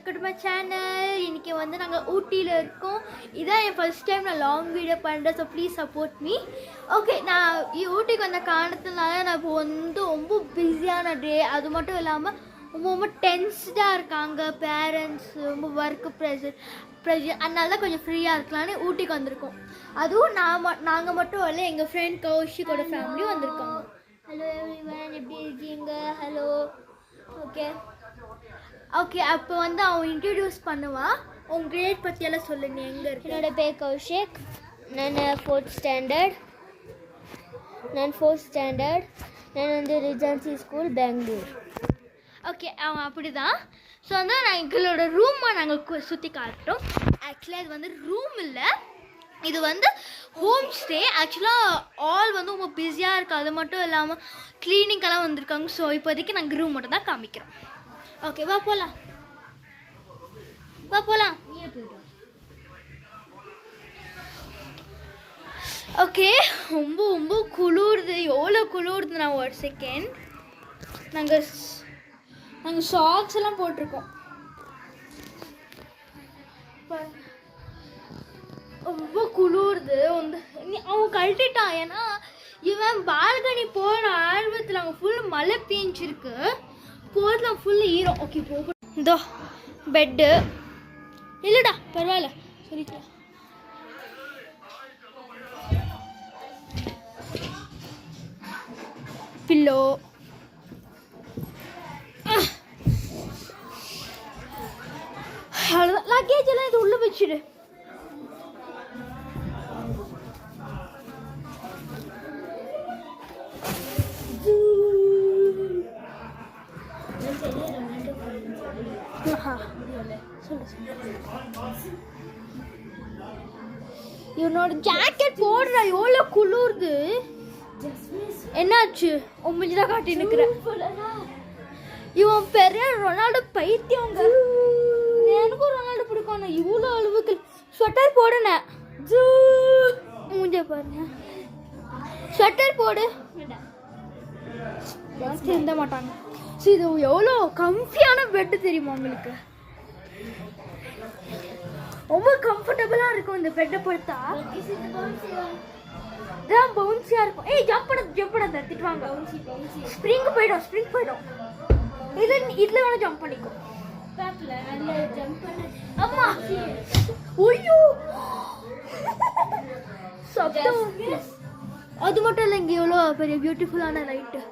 Welcome to my channel. இன்றைக்கி வந்து நாங்கள் ஊட்டியில் இருக்கோம். இதான் என் ஃபர்ஸ்ட் டைம் நான் லாங் வீடியோ பண்ணுறேன். So please support me. Okay, நான் ஊட்டிக்கு வந்த காரணத்தினால நான் இப்போ வந்து ரொம்ப பிஸியான டே. அது மட்டும் இல்லாமல் ரொம்ப டென்ஸ்டாக இருக்காங்க பேரண்ட்ஸ், ரொம்ப ஒர்க்கு ப்ரெஷர் அதனால தான் கொஞ்சம் ஃப்ரீயாக இருக்கலான்னு ஊட்டிக்கு வந்திருக்கோம். அதுவும் நாங்கள் மட்டும் இல்லை, எங்கள் ஃப்ரெண்ட் கௌஷிக்கோட ஃபேமிலியும் வந்திருக்காங்க. ஹலோ எவ்ரிவன், எப்படி இருக்கீங்க? ஹலோ. ஓகே அப்போ வந்து அவன் இன்ட்ரடியூஸ் பண்ணுவான். உங்கள் கிரேட் பற்றியெல்லாம் சொல்லுங்க. எங்கே இருக்கு? என்னோட பேர் கௌஷிக். நான் ஃபோர்த் ஸ்டாண்டர்ட். நான் வந்து ரிஜன்சி ஸ்கூல் பெங்களூர். ஓகே, அவன் அப்படி தான். ஸோ வந்து நான் எங்களோட ரூமை நாங்கள் சுற்றி காட்டுறோம். ஆக்சுவலாக இது வந்து ரூம் இல்லை, இது வந்து ஹோம் ஸ்டே. ஆக்சுவலாக ஆல் வந்து ரொம்ப பிஸியாக இருக்குது. அது மட்டும் இல்லாமல் க்ளீனிங்கெல்லாம் வந்திருக்காங்க. ஸோ இப்போதைக்கு நாங்கள் ரூம் மட்டும் தான் காமிக்கிறோம். ஓகே, வா போகலாம். ஓகே, ரொம்ப ரொம்ப குளிருது. எவ்வளோ குளிருது. நான் ஒரு செகண்ட், நாங்கள் சாக்ஸ் எல்லாம் போட்டிருக்கோம். ரொம்ப குளிருது. அவன் கழட்டிட்டான். ஏன்னா இவன் பால்கனி போகிற ஆர்வத்தில் அவங்க ஃபுல் மழை பெஞ்சிருக்கு. போதில் ஃபுல் ஈரம். ஓகே போக இதோ பெட்டு இல்லைடா, பரவாயில்ல சொல்லிக்கலாம். பில்லோ, அவ்வளோதான். லக்கேஜ் எல்லாம் இது உள்ளே வச்சுடு. இவனோட ஜாக்கெட் போடுற. எவ்வளோ குளிருது. என்னாச்சு? உண்மைதான் காட்டி நிற்கிற. இவன் பெரிய ரொனால்டோ பைத்தியங்க. எனக்கும் ரொனால்டோ பிடிக்கும். இவ்வளோ அளவுக்கு ஸ்வெட்டர் போடுனேன். மூஞ்ச பாருங்க. ஸ்வெட்டர் போடு. திருந்த மாட்டாங்க. ஸோ இது எவ்வளோ கம்ஃபியான பெட்டு தெரியுமா உங்களுக்கு? ரொம்ப கம்ஃபர்டபுளாக இருக்கும் இந்த பெட்டை படுத்தா. இதான் பவுன்சியாக இருக்கும். ஏய் ஜம்ப் பண்ண திட்டுவாங்க. ஸ்ப்ரிங் போயிடும். இதில் வேணால் ஜம்ப் பண்ணிக்கும். அம்மா ஐயோ சத்தம். அது மட்டும் இல்லை, இங்கே எவ்வளோ பெரிய பியூட்டிஃபுல்லான லைட்டு.